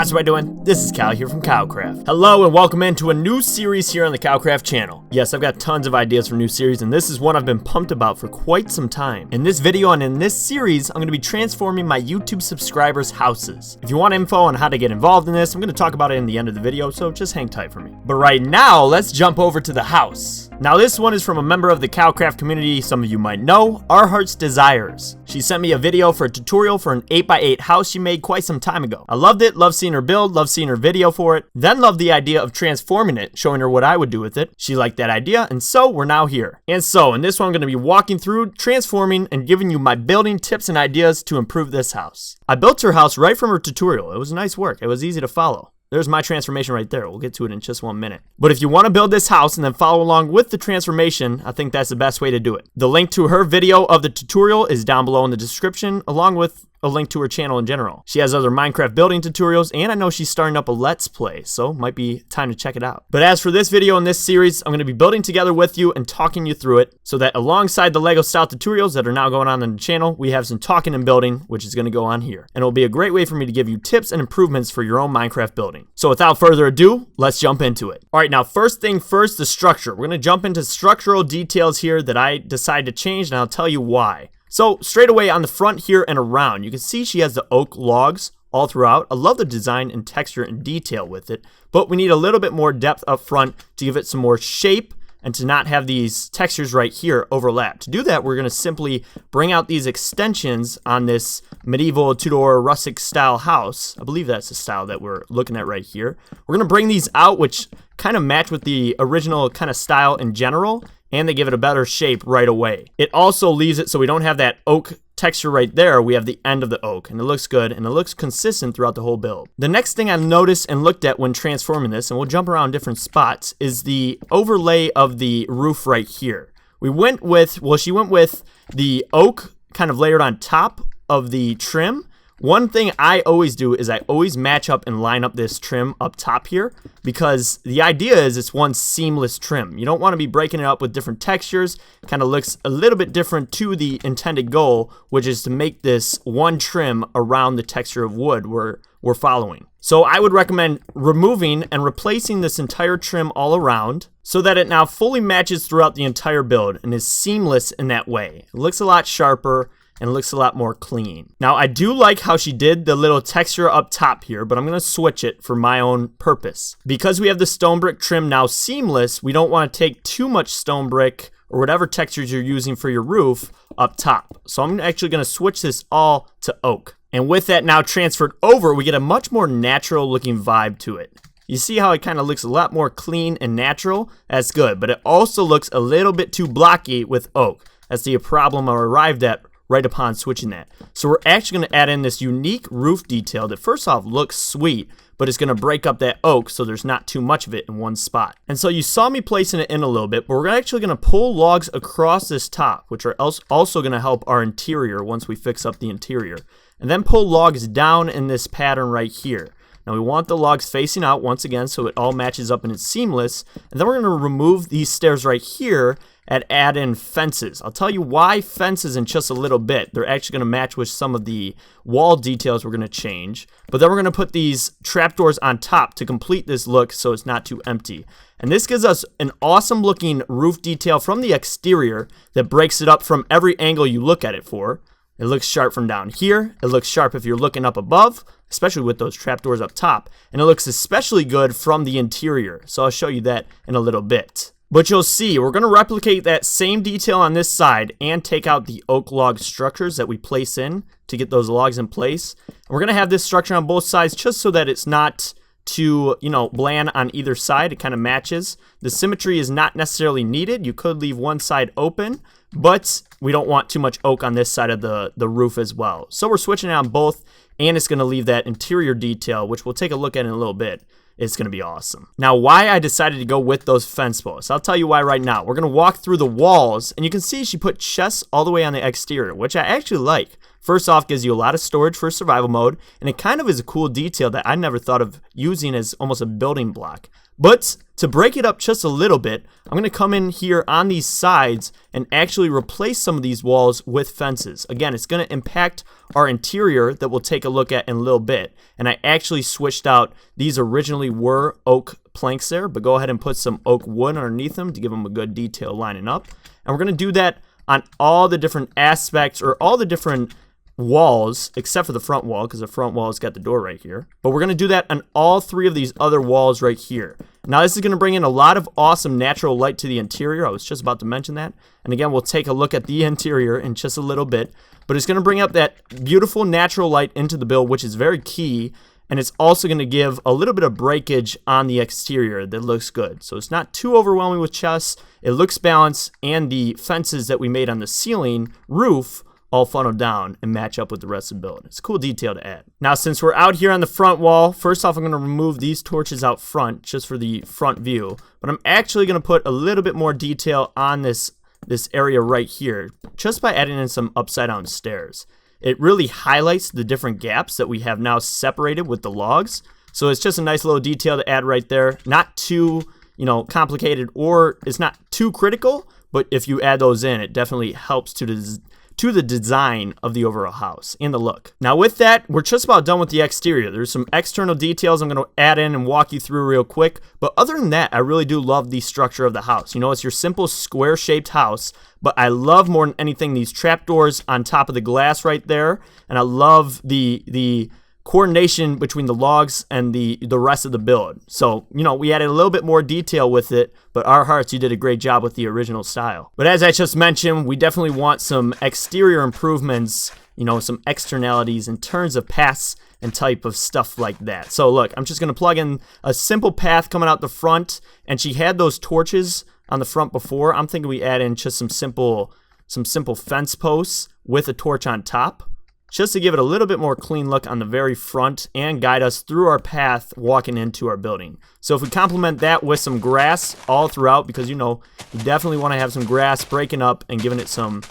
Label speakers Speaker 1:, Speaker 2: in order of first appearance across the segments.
Speaker 1: How's everybody doing? This is Kyle here from KyleKraft. Hello and welcome into a new series here on the KyleKraft channel. Yes, I've got tons of ideas for new series, and this is one I've been pumped about for quite some time. In this video and in this series, I'm going to be transforming my YouTube subscribers' houses. If you want info on how to get involved in this, I'm going to talk about it in the end of the video, so just hang tight for me. But right now, let's jump over to the house. Now this one is from a member of the KyleKraft community some of you might know, Our Heart's Desires. She sent me a video for a tutorial for an 8x8 house she made quite some time ago. I loved it, loved seeing her build, loved seeing her video for it, then loved the idea of transforming it, showing her what I would do with it. She liked that idea, and so we're now here. And so in this one I'm going to be walking through, transforming, and giving you my building tips and ideas to improve this house. I built her house right from her tutorial. It was nice work. It was easy to follow. There's my transformation right there. We'll get to it in just 1 minute. But if you want to build this house and then follow along with the transformation, I think that's the best way to do it. The link to her video of the tutorial is down below in the description, along with a link to her channel in general. She has other Minecraft building tutorials, and I know she's starting up a Let's Play, so might be time to check it out. But as for this video and this series, I'm going to be building together with you and talking you through it, so that alongside the Lego style tutorials that are now going on the channel, we have some talking and building, which is going to go on here. And it'll be a great way for me to give you tips and improvements for your own Minecraft building. So without further ado, let's jump into it. All right, now first thing first, the structure. We're going to jump into structural details here that I decided to change, and I'll tell you why. So straight away on the front here and around, you can see she has the oak logs all throughout. I love the design and texture and detail with it, but we need a little bit more depth up front to give it some more shape and to not have these textures right here overlap. To do that, we're going to simply bring out these extensions on this medieval two-door rustic style house. I believe that's the style that we're looking at right here. We're going to bring these out, which kind of match with the original kind of style in general, and they give it a better shape right away. It also leaves it so we don't have that oak texture right there. We have the end of the oak, and it looks good, and it looks consistent throughout the whole build. The next thing I noticed and looked at when transforming this, and we'll jump around different spots, is the overlay of the roof right here. She went with the oak kind of layered on top of the trim. One thing I always do is I always match up and line up this trim up top here, because the idea is it's one seamless trim. You don't want to be breaking it up with different textures. It kind of looks a little bit different to the intended goal, which is to make this one trim around the texture of wood we're following. So I would recommend removing and replacing this entire trim all around so that it now fully matches throughout the entire build and is seamless in that way. It looks a lot sharper and it looks a lot more clean. Now, I do like how she did the little texture up top here, but I'm going to switch it for my own purpose. Because we have the stone brick trim now seamless, we don't want to take too much stone brick or whatever textures you're using for your roof up top. So I'm actually going to switch this all to oak. And with that now transferred over, we get a much more natural looking vibe to it. You see how it kind of looks a lot more clean and natural? That's good, but it also looks a little bit too blocky with oak. That's the problem I arrived at right upon switching that. So we're actually going to add in this unique roof detail that first off looks sweet, but it's going to break up that oak so there's not too much of it in one spot. And so you saw me placing it in a little bit, but we're actually going to pull logs across this top, which are also going to help our interior once we fix up the interior. And then pull logs down in this pattern right here. Now we want the logs facing out once again so it all matches up and it's seamless. And then we're going to remove these stairs right here and add in fences. I'll tell you why fences in just a little bit. They're actually going to match with some of the wall details we're going to change. But then we're going to put these trapdoors on top to complete this look so it's not too empty. And this gives us an awesome looking roof detail from the exterior that breaks it up from every angle you look at it for. It looks sharp from down here. It looks sharp if you're looking up above, especially with those trapdoors up top. And it looks especially good from the interior. So I'll show you that in a little bit. But you'll see, we're going to replicate that same detail on this side and take out the oak log structures that we place in to get those logs in place. And we're going to have this structure on both sides just so that it's not too, bland on either side. It kind of matches. The symmetry is not necessarily needed. You could leave one side open, but we don't want too much oak on this side of the roof as well. So we're switching it on both, and it's going to leave that interior detail, which we'll take a look at in a little bit. It's going to be awesome. Now, why I decided to go with those fence posts, I'll tell you why right now. We're going to walk through the walls, and you can see she put chests all the way on the exterior, which I actually like. First off, gives you a lot of storage for survival mode, and it kind of is a cool detail that I never thought of using as almost a building block. But to break it up just a little bit, I'm going to come in here on these sides and actually replace some of these walls with fences. Again, it's going to impact our interior that we'll take a look at in a little bit. And I actually switched out, these originally were oak planks there, but go ahead and put some oak wood underneath them to give them a good detail lining up. And we're going to do that on all the different aspects, or all the different walls, except for the front wall, because the front wall has got the door right here. But we're going to do that on all three of these other walls right here. Now this is going to bring in a lot of awesome natural light to the interior. I was just about to mention that. And again, we'll take a look at the interior in just a little bit. But it's going to bring up that beautiful natural light into the build, which is very key. And it's also going to give a little bit of breakage on the exterior that looks good. So it's not too overwhelming with chests. It looks balanced, and the fences that we made on the ceiling roof all funnel down and match up with the rest of the build. It's a cool detail to add. Now, since we're out here on the front wall, first off, I'm going to remove these torches out front just for the front view. But I'm actually going to put a little bit more detail on this area right here just by adding in some upside down stairs. It really highlights the different gaps that we have now separated with the logs. So it's just a nice little detail to add right there. Not too, complicated, or it's not too critical, but if you add those in, it definitely helps to the design of the overall house and the look. Now with that, we're just about done with the exterior. There's some external details I'm going to add in and walk you through real quick. But other than that, I really do love the structure of the house. It's your simple square shaped house, but I love more than anything these trapdoors on top of the glass right there. And I love the coordination between the logs and the rest of the build. So, we added a little bit more detail with it, but our hearts, you did a great job with the original style. But as I just mentioned, we definitely want some exterior improvements, some externalities in terms of paths and type of stuff like that. So look, I'm just going to plug in a simple path coming out the front, and she had those torches on the front before. I'm thinking we add in just some simple fence posts with a torch on top, just to give it a little bit more clean look on the very front and guide us through our path walking into our building. So if we complement that with some grass all throughout, because you definitely want to have some grass breaking up and giving it some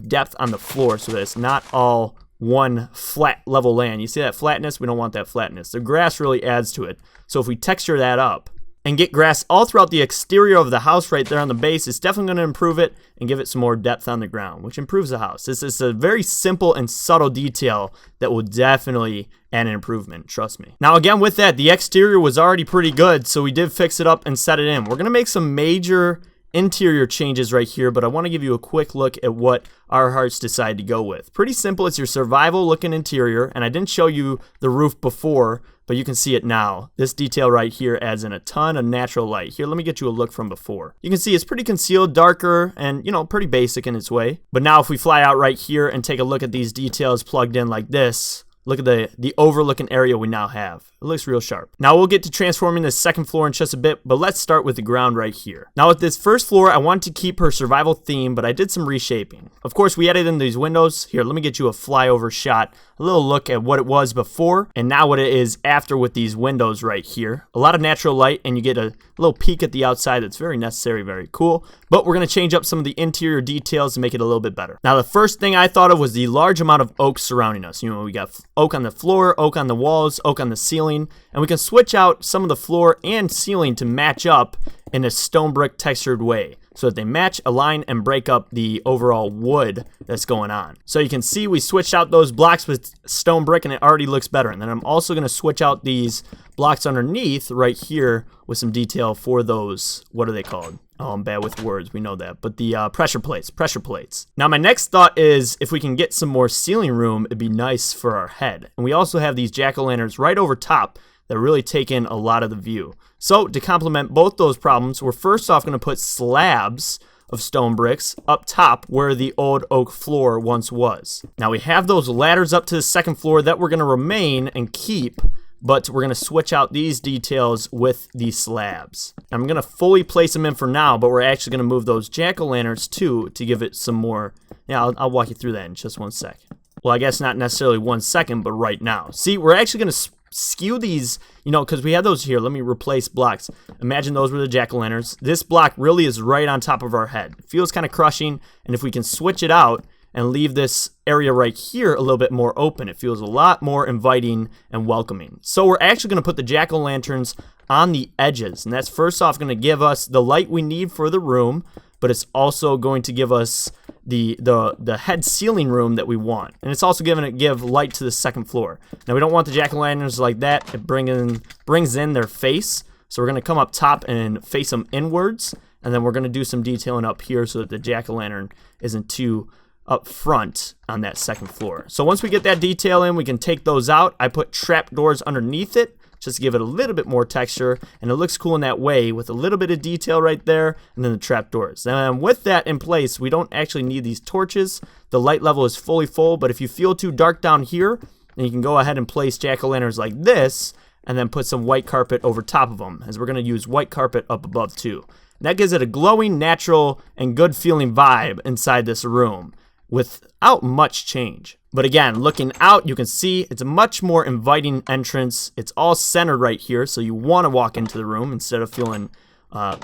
Speaker 1: depth on the floor so that it's not all one flat level land. You see that flatness? We don't want that flatness. The grass really adds to it. So if we texture that up and get grass all throughout the exterior of the house right there on the base, it's definitely going to improve it and give it some more depth on the ground, which improves the house. This is a very simple and subtle detail that will definitely add an improvement, trust me. Now again, with that, the exterior was already pretty good, so we did fix it up and set it in. We're going to make some major interior changes right here, but I want to give you a quick look at what our hearts decide to go with. Pretty simple. It's your survival looking interior, and I didn't show you the roof before, but you can see it now. This detail right here adds in a ton of natural light. Here, let me get you a look from before. You can see it's pretty concealed, darker, and pretty basic in its way. But now if we fly out right here and take a look at these details plugged in like this, look at the overlooking area we now have. It looks real sharp. Now we'll get to transforming this second floor in just a bit, but let's start with the ground right here. Now with this first floor, I want to keep her survival theme, but I did some reshaping. Of course, we added in these windows. Here, let me get you a flyover shot, a little look at what it was before and now what it is after with these windows right here. A lot of natural light, and you get a little peek at the outside that's very necessary, very cool. But we're going to change up some of the interior details to make it a little bit better. Now the first thing I thought of was the large amount of oak surrounding us. We got oak on the floor, oak on the walls, oak on the ceiling, and we can switch out some of the floor and ceiling to match up in a stone brick textured way so that they match, align, and break up the overall wood that's going on. So you can see we switched out those blocks with stone brick, and it already looks better. And then I'm also going to switch out these blocks underneath right here with some detail for those, what are they called? Oh, I'm bad with words, we know that. But the pressure plates. Now my next thought is if we can get some more ceiling room, it'd be nice for our head. And we also have these jack-o'-lanterns right over top that really take in a lot of the view. So to complement both those problems, we're first off going to put slabs of stone bricks up top where the old oak floor once was. Now we have those ladders up to the second floor that we're going to remain and keep, but we're going to switch out these details with these slabs. I'm going to fully place them in for now, but we're actually going to move those jack-o'-lanterns too to give it some more. Yeah, I'll walk you through that in just 1 second. Well, I guess not necessarily 1 second, but right now. See, we're actually going to skew these, because we have those here. Let me replace blocks. Imagine those were the jack-o'-lanterns. This block really is right on top of our head. It feels kind of crushing, and if we can switch it out and leave this area right here a little bit more open. It feels a lot more inviting and welcoming. So we're actually going to put the jack-o'-lanterns on the edges, and that's first off going to give us the light we need for the room, but it's also going to give us the head ceiling room that we want, and it's also going to give light to the second floor. Now we don't want the jack-o'-lanterns like that. It brings in their face, so we're going to come up top and face them inwards, and then we're going to do some detailing up here so that the jack-o'-lantern isn't too up front on that second floor. So once we get that detail in, we can take those out. I put trap doors underneath it just to give it a little bit more texture, and it looks cool in that way with a little bit of detail right there, and then the trap doors. And with that in place, we don't actually need these torches. The light level is fully full, but if you feel too dark down here, then you can go ahead and place jack-o'-lanterns like this, and then put some white carpet over top of them, as we're going to use white carpet up above too. And that gives it a glowing, natural, and good feeling vibe inside this room without much change. But again, looking out, you can see it's a much more inviting entrance. It's all centered right here, so you want to walk into the room instead of feeling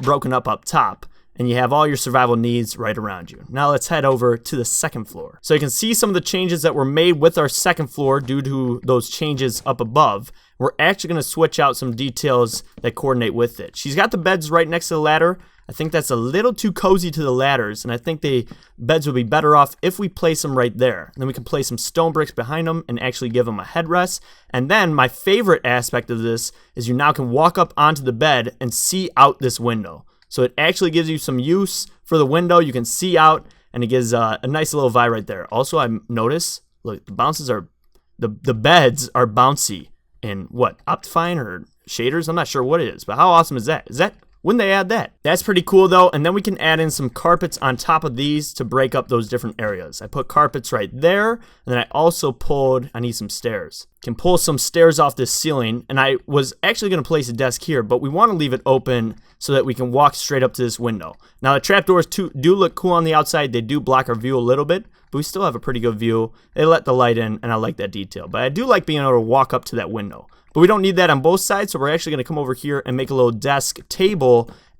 Speaker 1: broken up top. And you have all your survival needs right around you. Now let's head over to the second floor. So you can see some of the changes that were made with our second floor due to those changes up above. We're actually going to switch out some details that coordinate with it. She's got the beds right next to the ladder. I think that's a little too cozy to the ladders, and I think the beds would be better off if we place them right there. And then we can place some stone bricks behind them and actually give them a headrest. And then my favorite aspect of this is you now can walk up onto the bed and see out this window. So it actually gives you some use for the window. You can see out, and it gives a nice little vibe right there. Also, I notice, look, the beds are bouncy in what, Optifine or shaders? I'm not sure what it is, but how awesome is that? Wouldn't they add that? That's pretty cool though, and then we can add in some carpets on top of these to break up those different areas. I put carpets right there, and then I also I need some stairs. Can pull some stairs off this ceiling, and I was actually going to place a desk here, but we want to leave it open so that we can walk straight up to this window. Now the trapdoors do look cool on the outside. They do block our view a little bit, but we still have a pretty good view. They let the light in, and I like that detail. But I do like being able to walk up to that window. But we don't need that on both sides, so we're actually going to come over here and make a little desk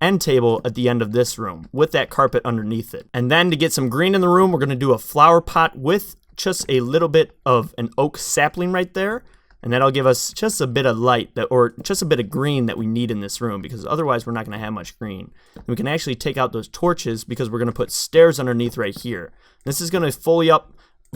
Speaker 1: end table at the end of this room with that carpet underneath it. And then to get some green in the room, we're going to do a flower pot with just a little bit of an oak sapling right there. And that'll give us just a bit of light or just a bit of green that we need in this room, because otherwise we're not going to have much green. And we can actually take out those torches because we're going to put stairs underneath right here. This is going to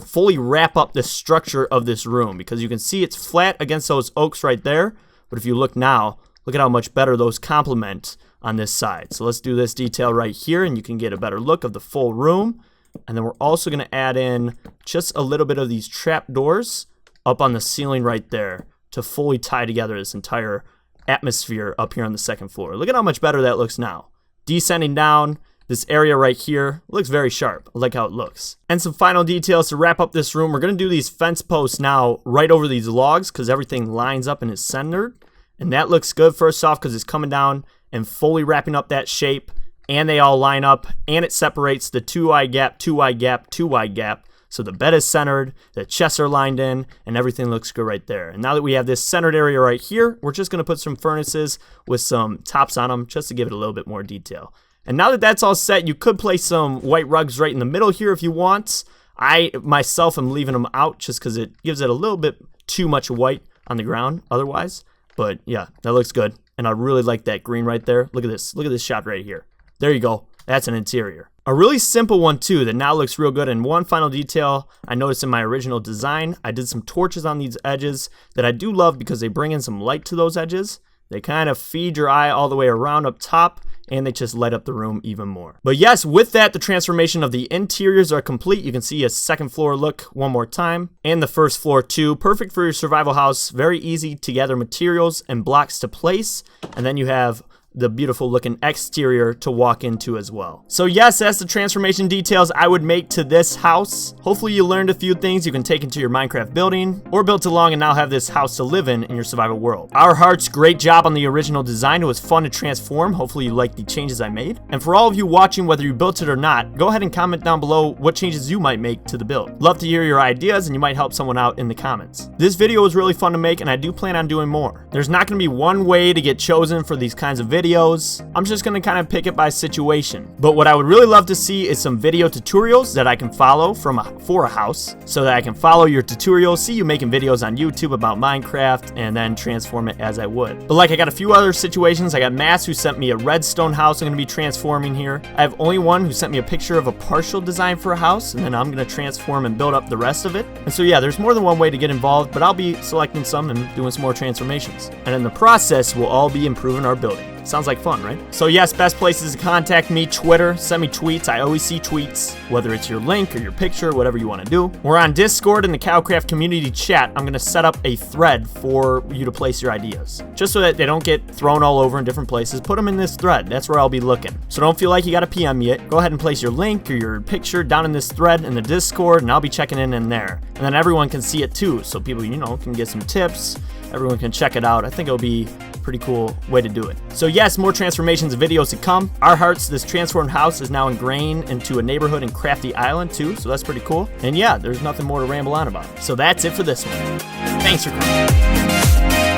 Speaker 1: fully wrap up the structure of this room, because you can see it's flat against those oaks right there, but if you look now, look at how much better those complement on this side. So let's do this detail right here, and you can get a better look of the full room. And then we're also going to add in just a little bit of these trap doors up on the ceiling right there to fully tie together this entire atmosphere up here on the second floor. Look at how much better that looks now. Descending down, this area right here looks very sharp. I like how it looks. And some final details to wrap up this room. We're going to do these fence posts now right over these logs because everything lines up and is centered. And that looks good first off because it's coming down and fully wrapping up that shape. And they all line up, and it separates the 2-eye gap, 2-eye gap, 2-eye gap. So the bed is centered, the chests are lined in, and everything looks good right there. And now that we have this centered area right here, we're just going to put some furnaces with some tops on them just to give it a little bit more detail. And now that that's all set, you could place some white rugs right in the middle here if you want. I myself am leaving them out just because it gives it a little bit too much white on the ground otherwise. But yeah, that looks good. And I really like that green right there. Look at this. Look at this shot right here. There you go. That's an interior. A really simple one too that now looks real good. And one final detail I noticed in my original design, I did some torches on these edges that I do love because they bring in some light to those edges. They kind of feed your eye all the way around up top, and they just light up the room even more. But yes, with that, the transformation of the interiors are complete. You can see a second floor look one more time, and the first floor too. Perfect for your survival house. Very easy to gather materials and blocks to place. And then you have the beautiful looking exterior to walk into as well. So yes, that's the transformation details I would make to this house. Hopefully you learned a few things you can take into your Minecraft building, or built along and now have this house to live in your survival world. Our Hearts, great job on the original design. It was fun to transform. Hopefully you liked the changes I made. And for all of you watching, whether you built it or not, go ahead and comment down below what changes you might make to the build. Love to hear your ideas, and you might help someone out in the comments. This video was really fun to make, and I do plan on doing more. There's not going to be one way to get chosen for these kinds of videos. videos. I'm just gonna kind of pick it by situation. But what I would really love to see is some video tutorials that I can follow for a house, so that I can follow your tutorials, see you making videos on YouTube about Minecraft, and then transform it as I would. But like, I got a few other situations. I got Mass, who sent me a redstone house I'm gonna be transforming here. I have only one who sent me a picture of a partial design for a house, and then I'm gonna transform and build up the rest of it. And so yeah, there's more than one way to get involved, but I'll be selecting some and doing some more transformations. And in the process, we'll all be improving our building. Sounds like fun, right? So yes, best places to contact me: Twitter, send me tweets. I always see tweets, whether it's your link or your picture, whatever you want to do. We're on Discord in the KyleKraft community chat. I'm gonna set up a thread for you to place your ideas, just so that they don't get thrown all over in different places. Put them in this thread. That's where I'll be looking. So don't feel like you gotta PM me it. Go ahead and place your link or your picture down in this thread in the Discord, and I'll be checking in there. And then everyone can see it too, so people, can get some tips. Everyone can check it out. I think it'll be a pretty cool way to do it. So yes, more transformations and videos to come. Our hearts, this transformed house is now ingrained into a neighborhood in Crafty Island too, so that's pretty cool. And yeah, there's nothing more to ramble on about. So that's it for this one. Thanks for coming.